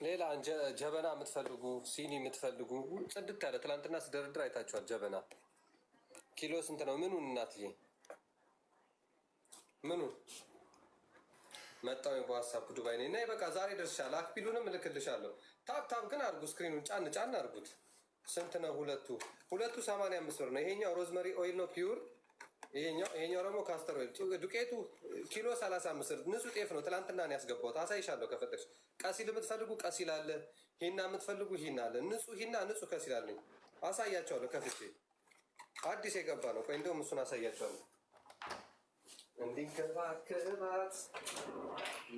ሌላ ጀበና የምትፈልጉ ሲኒ የምትፈልጉ ጽድት ያለ ትላንትና ስደረድር አይታችኋል። ጀበና ኪሎ ስንት ነው? ምኑን እናትዬ ምኑን መጣሁ በዋትሳፕ ዱባይ ነኝ እና በቃ ዛሬ ደርሻለሁ። አክቢሉንም እልክልሻለሁ። ታፕ ግን አድርጉ፣ ስክሪኑን ጫን አድርጉት። ስንት ነው? ሁለቱ 85 ብር ነው። ይሄኛው ሮዝመሪ ኦይል ነው ፒውር፣ ይሄኛው ደግሞ ካስተር ኦይል። ዱቄቱ ኪሎ 35 ብር። ንጹህ ጤፍ ነው። ትላንትና ነው ያስገባሁት። አሳይሻለሁ ከፈለግሽ። ቀሲል የምትፈልጉ ቀሲል አለ፣ ሂና የምትፈልጉ ሂና አለ። ንጹህ ሂና ንጹህ ከሲል አለኝ። አሳያቸዋለሁ ከፍቼ። አዲስ የገባ ነው። ቆይ እንደውም እሱን አሳያቸዋለሁ። እንዲንከባከባት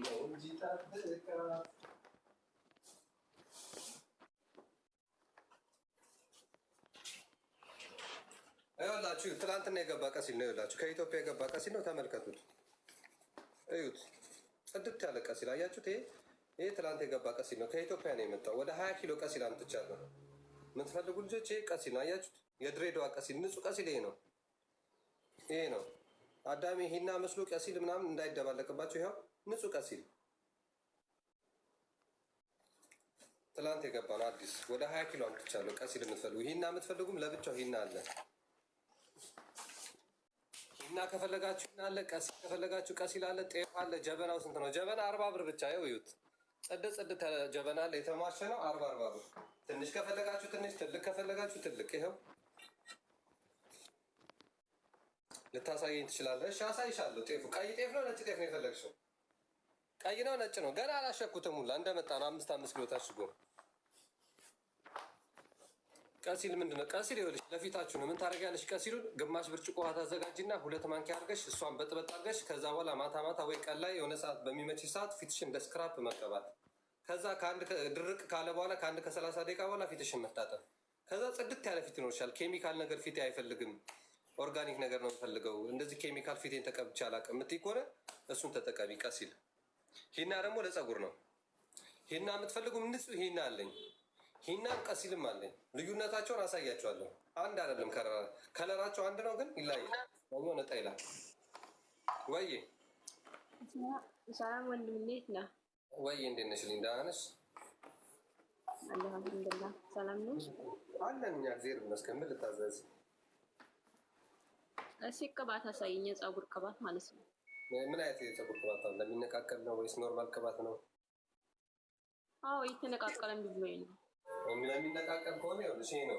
ነው እንጂ ጠብቃት። ይኸውላችሁ ትላንትና የገባ ቀሲል ነው። ይኸውላችሁ ከኢትዮጵያ የገባ ቀሲል ነው። ተመልከቱት፣ እዩት። ጽድት ያለ ቀሲል አያችሁት? ይሄ ትላንት የገባ ቀሲል ነው። ከኢትዮጵያ ነው የመጣው። ወደ 20 ኪሎ ቀሲል አምጥቻለሁ። የምትፈልጉ ልጆች ይሄ ቀሲል ነው። አያችሁት? የድሬዳዋ ቀሲል፣ ንጹህ ቀሲል ይሄ ነው። ይሄ ነው አዳሚ ሂና መስሎ ቀሲል ምናምን እንዳይደባለቅባቸው። ይኸው ንጹህ ቀሲል ትላንት የገባ ነው። አዲስ ወደ 20 ኪሎ አምጥቻለሁ። ቀሲል የምትፈልጉ ሂና የምትፈልጉም ለብቻው ሂና አለ። ሂና ከፈለጋችሁ ሂና አለ። ቀሲል ከፈለጋችሁ ቀሲል አለ። ጤፍ አለ። ጀበናው ስንት ነው? ጀበና 40 ብር ብቻ። ይኸው እዩት። ጽድት ጀበና አለ። የተሟሸ ነው። 40 ብር። ትንሽ ከፈለጋችሁ ትንሽ፣ ትልቅ ከፈለጋችሁ ትልቅ። ይኸው ልታሳየኝ ትችላለህ? እሺ አሳይሻለሁ። ጤፉ ቀይ ጤፍ ነው ነጭ ጤፍ ነው የፈለግሽው? ቀይ ነው ነጭ ነው? ገና አላሸኩትም። ሁላ እንደመጣ ነው። 5 ኪሎ ታሽጎ። ቀሲል ምንድን ነው? ቀሲል ይኸውልሽ ለፊታችሁ ነው። ምን ታደርጊያለሽ? ቀሲሉን ግማሽ ብርጭቆ ውሃ ታዘጋጅና 2 ማንኪያ አድርገሽ እሷን በጥበጥ አድርገሽ ከዛ በኋላ ማታ ወይ ቀን ላይ የሆነ ሰዓት በሚመች ሰዓት ፊትሽን እንደ ስክራፕ መቀባት። ከዛ ድርቅ ካለ በኋላ ከ30 ደቂቃ በኋላ ፊትሽን መታጠብ። ከዛ ጽድት ያለ ፊት ይኖርሻል። ኬሚካል ነገር ፊቴ አይፈልግም፣ ኦርጋኒክ ነገር ነው የምፈልገው፣ እንደዚህ ኬሚካል ፊቴን ተቀብቼ አላውቅም የምትይ ከሆነ እሱን ተጠቀሚ። ቀሲል። ሂና ደግሞ ለፀጉር ነው። ሂና የምትፈልጉም ንጹህ ሂና አለኝ። ሂናም ቀሲልም አለኝ። ልዩነታቸውን አሳያቸዋለሁ። አንድ አይደለም፣ ከለራቸው አንድ ነው ግን ይለያል። ኛው ነጣ ይላል። ወይ ሰላም ወንድም፣ እንዴት ነህ? ወይ እንዴት ነሽ? ደህና ነሽ? አልሐምዱሊላህ ሰላም ነው አለን። እኛ እግዚአብሔር ይመስገን። ምን ልታዘዝ? እስኪ ቅባት አሳየኝ። የፀጉር ቅባት ማለት ነው። ምን አይነት የፀጉር ቅባት ነው? ለሚነቃቀል ነው ወይስ ኖርማል ቅባት ነው? አዎ የተነቃቀለ ብሎኝ ነው። ለሚነቃቀል ከሆነ ይኸውልሽ ይሄ ነው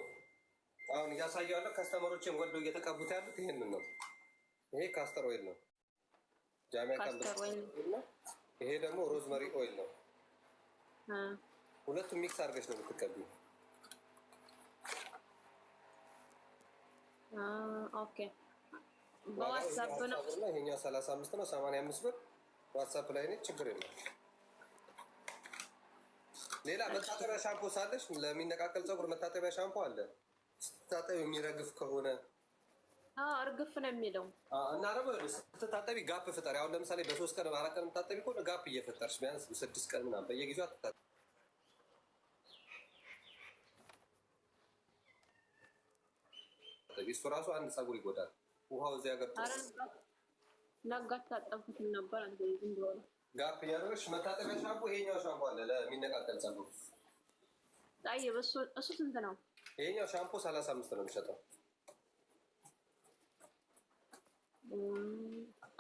አሁን እያሳየዋለሁ። ከስተመሮችን ወልዶ እየተቀቡት ያሉት ይሄንን ነው። ይሄ ካስተር ኦይል ነው። ይሄ ደግሞ ሮዝመሪ ኦይል ነው። ሁለቱም ሚክስ አድርገሽ ነው የምትቀቢው። ኦኬ በዋትሳፕ ነው። ይሄኛው 35 ነው፣ 85 ብር ዋትሳፕ ላይ ነች። ችግር የለም። ሌላ መታጠቢያ ሻምፖ ሳለሽ ለሚነቃቀል ፀጉር መታጠቢያ ሻምፖ አለ። ስትታጠቢ የሚረግፍ ከሆነ እርግፍ ነው የሚለው እና ደግሞ ስትታጠቢ ጋፕ ፍጠሪ። አሁን ለምሳሌ በ3 ቀን 4 ቀን የምታጠቢ ከሆነ ጋፕ እየፈጠርሽ ቢያንስ 6 ቀን ምናምን በየጊዜው አትታጠቢ። እሱ ራሱ አንድ ፀጉር ይጎዳል። ውሃው እዚያ ገብቶ ነጋት ታጠብኩት ነበር እንደሆነ ጋፕ እያደረግሽ መታጠቢያ ሻምፖ። ይሄኛው ሻምፖ አለ ለሚነቃቀል ፀጉር። ጠይብ እሱ ስንት ነው? ይሄኛው ሻምፖ 35 ነው የሚሸጠው።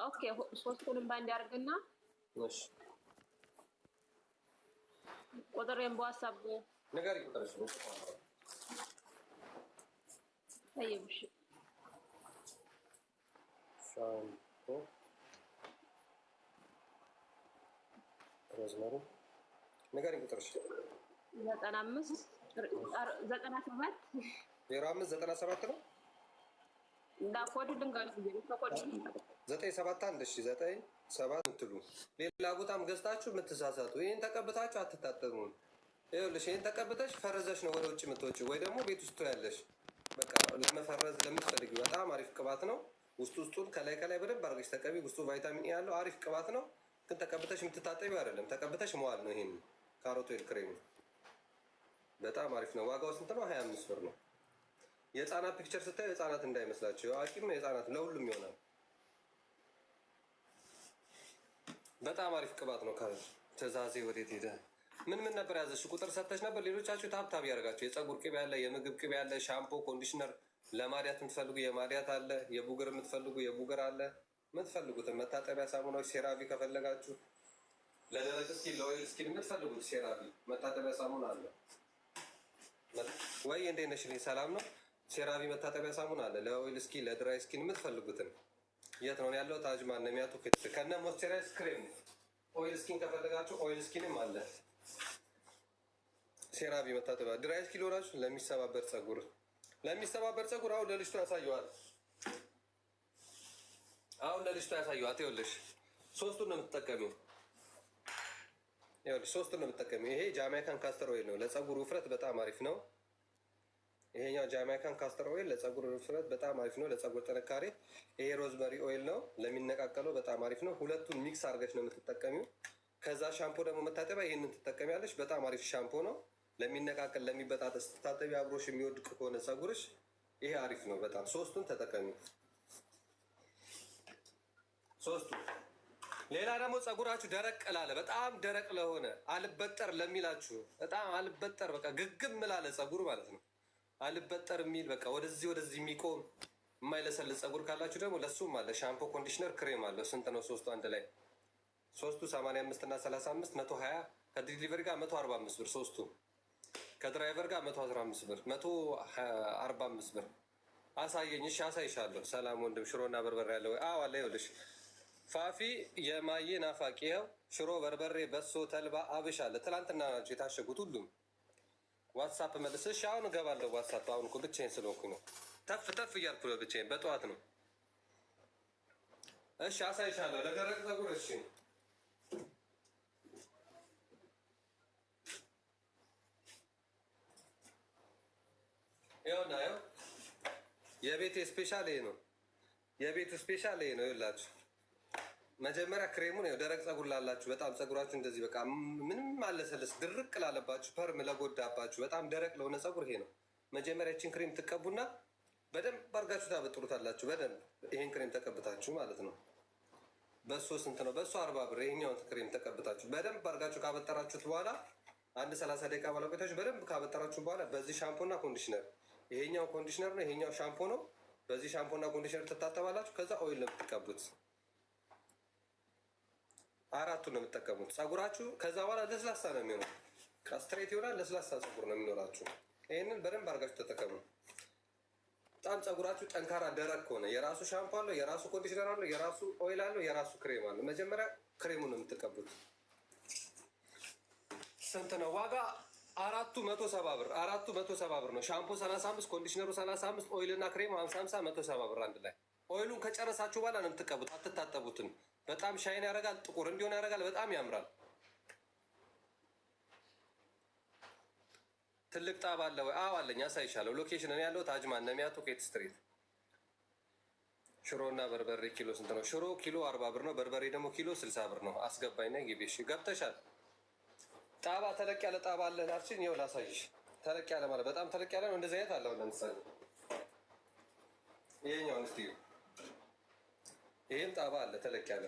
ኦኬ 3ቱንም ባንድ ያርግና እሺ ቁጥሬን በዋትሳፕ ነገር ይቆጥረሽ ነው። ጠይብ እሺ ሻምፖ ሮዝመሪ ነገር ይቆጥረሽ 95 97 0597 ነው። ኮድ ልንገርሽ ከኮድ 971 እሺ 97 እንትሉ ሌላ ቦታም ገዝታችሁ የምትሳሳቱ ይሄን ተቀብታችሁ አትታጠሙም። ይኸውልሽ ይሄን ተቀብተሽ ፈረዘሽ ነው ወደ ውጭ የምትወጪው ወይ ደግሞ ቤት ውስጥ ያለሽ በቃ ለመፈረዝ ለምትፈልጊው በጣም አሪፍ ቅባት ነው። ውስጡን ከላይ በደንብ አድርገሽ ተቀቢ። ውስጡ ቫይታሚን ኤ ያለው አሪፍ ቅባት ነው። ግን ተቀብተሽ የምትታጠቢው አይደለም፣ ተቀብተሽ መዋል ነው። ይሄን ካሮት ኦይል ክሬም በጣም አሪፍ ነው። ዋጋው ስንት ነው? 25 ብር ነው። የህፃናት ፒክቸር ስታዩ የህፃናት እንዳይመስላችሁ፣ አዋቂም የህፃናት ለሁሉም ይሆናል። በጣም አሪፍ ቅባት ነው። ትእዛዜ ወዴት ሄደ? ምን ምን ነበር ያዘሽ? ቁጥር ሰተሽ ነበር። ሌሎቻችሁ ታብታብ ያደርጋችሁ። የፀጉር ቅቤ አለ፣ የምግብ ቅቤ አለ፣ ሻምፖ፣ ኮንዲሽነር፣ ለማዲያት የምትፈልጉ የማዲያት አለ፣ የቡግር የምትፈልጉ የቡግር አለ። የምትፈልጉትን መታጠቢያ ሳሙናዎች፣ ሴራቪ ከፈለጋችሁ ለደረቅ ስኪን፣ ለኦይል ስኪን የምትፈልጉት ሴራቪ መታጠቢያ ሳሙና አለ። ወይ እንዴት ነሽ? ሰላም ነው። ሴራቪ መታጠቢያ ሳሙና አለ ለኦይል ስኪን፣ ለድራይ ስኪን የምትፈልጉትን። የት ነው ያለው? ታጅማን ነው የሚያቱ ከነ ሞይስቸራይዝ ክሬም። ኦይል ስኪን ከፈለጋችሁ ኦይል ስኪንም አለ። ሴራቪ መታጠቢያ ድራይ ስኪን ሆናችሁ ለሚሰባበር ፀጉር አሁን ለልጅቷ ያሳየዋል። ይኸውልሽ ሶስቱን ነው የምትጠቀሚው። ይሄ ጃማይካን ካስተር ኦይል ነው። ለፀጉር ውፍረት በጣም አሪፍ ነው። ይሄኛው ጃማይካን ካስተር ኦይል ለፀጉር ውፍረት በጣም አሪፍ ነው። ለፀጉር ጥንካሬ። ይሄ ሮዝመሪ ኦይል ነው። ለሚነቃቀለው በጣም አሪፍ ነው። ሁለቱን ሚክስ አድርገሽ ነው የምትጠቀሚው። ከዛ ሻምፖ ደግሞ መታጠቢያ ይህንን ትጠቀሚያለሽ። በጣም አሪፍ ሻምፖ ነው። ለሚነቃቀል ለሚበጣጠስ ትታጠቢ አብሮሽ የሚወድቅ ከሆነ ፀጉርሽ ይሄ አሪፍ ነው በጣም። ሶስቱን ተጠቀሚ። ሌላ ደግሞ ፀጉራችሁ ደረቅ ላለ በጣም ደረቅ ለሆነ አልበጠር ለሚላችሁ በጣም አልበጠር በቃ ግግም ላለ ፀጉር ማለት ነው። አልበጠር የሚል በቃ ወደዚህ የሚቆም የማይለሰልስ ፀጉር ካላችሁ ደግሞ ለሱም አለ ሻምፖ፣ ኮንዲሽነር፣ ክሬም አለው። ስንት ነው ሶስቱ አንድ ላይ? ሶስቱ 85 እና 35 120 ከዲሊቨሪ ጋር 145 ብር። ሶስቱ ከድራይቨር ጋር 115 ብር 145 ብር። አሳየኝ። እሺ አሳይሻለሁ። ሰላም ወንድም። ሽሮና በርበሬ ያለው አዎ አለ። ይኸውልሽ ፋፊ የማዬ ናፋቂ። ይኸው ሽሮ፣ በርበሬ፣ በሶ፣ ተልባ፣ አብሽ አለ። ትላንትና ናቸው የታሸጉት ሁሉም። ዋትሳፕ መልስሽ። አሁን እገባለሁ ዋትሳፕ። አሁን እኮ ብቻዬን ስለሆንኩኝ ነው። ተፍ እያልኩ ነው ብቻዬን። በጠዋት ነው። እሺ አሳይሻለሁ። ለደረቅ ፀጉር እሺ ይኸውና ይኸው የቤቴ ስፔሻል ይሄ ነው። የቤቱ ስፔሻል ይሄ ነው። ይኸውላችሁ መጀመሪያ ክሬሙን ይኸው ደረቅ ፀጉር ላላችሁ በጣም ፀጉራችሁ እንደዚህ በቃ ምንም አለሰለስ ድርቅ ላለባችሁ ፐርም ለጎዳባችሁ በጣም ደረቅ ለሆነ ፀጉር ይሄ ነው። መጀመሪያ ይህችን ክሬም ትቀቡና በደንብ አድርጋችሁ ታበጥሩታላችሁ። በደንብ ይሄን ክሬም ተቀብታችሁ ማለት ነው። በሶ ስንት ነው? በሶ 40 ብር። ይሄኛውን ክሬም ተቀብታችሁ በደንብ አድርጋችሁ ካበጠራችሁት በኋላ አንድ 30 ደቂቃ ባላ ቆይታችሁ በደንብ ካበጠራችሁ በኋላ በዚህ ሻምፖና ኮንዲሽነር፣ ይሄኛው ኮንዲሽነር ነው፣ ይሄኛው ሻምፖ ነው። በዚህ ሻምፖና ኮንዲሽነር ትታጠባላችሁ። ከዛ ኦይል ነው የምትቀቡት። አራቱን ነው የምትጠቀሙት ፀጉራችሁ። ከዛ በኋላ ለስላሳ ነው የሚሆነው። ስትሬት ይሆናል። ለስላሳ ፀጉር ነው የሚኖራችሁ። ይህንን በደንብ አድርጋችሁ ተጠቀሙ። በጣም ፀጉራችሁ ጠንካራ ደረቅ ከሆነ የራሱ ሻምፖ አለው፣ የራሱ ኮንዲሽነር አለው፣ የራሱ ኦይል አለው፣ የራሱ ክሬም አለው። መጀመሪያ ክሬሙን ነው የምትቀቡት። ስንት ነው ዋጋ? 470 ብር። 470 ብር ነው። ሻምፖ 35፣ ኮንዲሽነሩ 35፣ ኦይል እና ክሬም 50 170 ብር አንድ ላይ። ኦይሉን ከጨረሳችሁ በኋላ ነው የምትቀቡት። አትታጠቡትም። በጣም ሻይን ያደርጋል፣ ጥቁር እንዲሆን ያደርጋል። በጣም ያምራል። ትልቅ ጣባ አለ ወይ? አዎ አለኝ፣ አሳይሻለሁ። ሎኬሽን እኔ ያለው ታጅማን ነው የሚያቱ ኬት ስትሪት። ሽሮ እና በርበሬ ኪሎ ስንት ነው? ሽሮ ኪሎ 40 ብር ነው። በርበሬ ደግሞ ኪሎ 60 ብር ነው። አስገባኝ ና ግቢ። እሺ ገብተሻል። ጣባ ተለቅ ያለ ጣባ አለ ናችን። ይኸው ላሳይሽ። ተለቅ ያለ ማለት በጣም ተለቅ ያለ ነው። እንደዚህ አይነት አለው። ለምሳሌ ይሄኛውን እስቲ ይሄም ጣባ አለ ተለቅ ያለ።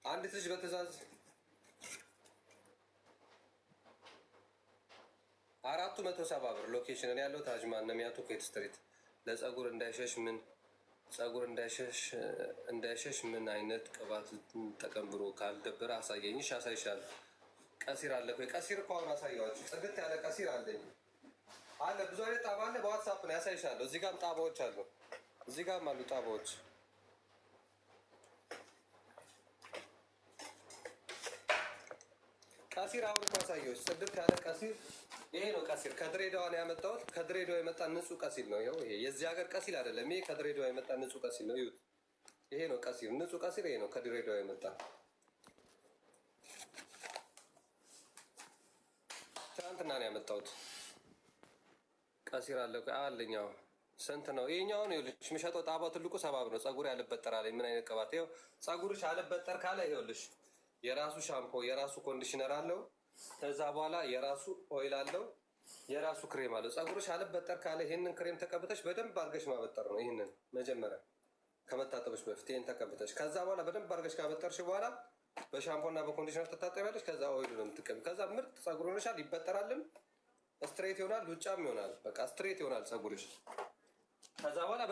አንዲት ልጅ በትዕዛዝ 470 ብር። ሎኬሽን እኔ ያለው ታጅማን ነው የሚያቱ ኬት ስትሪት። ለፀጉር እንዳይሸሽ ምን አይነት ቅባት ተቀንብሮ ካልደበረ አሳየኝ። እሺ አሳይሻለሁ። ቀሲር አለ። ቀሲር እኮ አሁን አሳየዋችሁ። ጽድት ያለ ቀሲር አለኝ አለ። ብዙ አይነት ጣባ አለ። በዋትሳፕ ነው ያሳይሻለሁ። እዚህ ጋርም ጣባዎች አሉ። እዚህ ጋርም አሉ ጣባዎች። ቀሲር አሁን እኮ አሳየሁሽ። ጽድት ያለ ቀሲር ይሄ ነው። ቀሲር ከድሬዳዋ ነው ያመጣሁት። ከድሬዳዋ የመጣ ንጹህ ቀሲል ነው። ይኸው ይሄ የዚህ ሀገር ቀሲል አይደለም። ይሄ ከድሬዳዋ የመጣ ንጹህ ቀሲል ነው። ይሁት ይሄ ነው ቀሲል፣ ንጹህ ቀሲል ይሄ ነው። ከድሬዳዋ የመጣ ትናንትና ነው ያመጣሁት። ቀሲር አለ አለኛው። ስንት ነው ይሄኛው? ነው ይኸውልሽ የሚሸጠው ጣባው ትልቁ 70 ብር ነው። ፀጉር ያልበጠር አለኝ። ምን አይነት ቅባት? ይኸው ፀጉርሽ አልበጠር ካለ ይኸውልሽ የራሱ ሻምፖ የራሱ ኮንዲሽነር አለው። ከዛ በኋላ የራሱ ኦይል አለው፣ የራሱ ክሬም አለው። ፀጉርሽ አልበጠር ካለ ይሄንን ክሬም ተቀብተሽ በደንብ አድርገሽ ማበጠር ነው። ይሄንን መጀመሪያ ከመታጠብሽ በፊት ይሄን ተቀብተሽ ከዛ በኋላ በደንብ አድርገሽ ካበጠርሽ በኋላ በሻምፖና በኮንዲሽነር ትታጠቢያለሽ። ከዛ ኦይሉ ነው የምትቀቢ። ከዛ ምርጥ ፀጉር ሆነሻል። ይበጠራልም፣ ስትሬት ይሆናል፣ ሉጫም ይሆናል። በቃ ስትሬት ይሆናል ፀጉርሽ። ከዛ በኋላ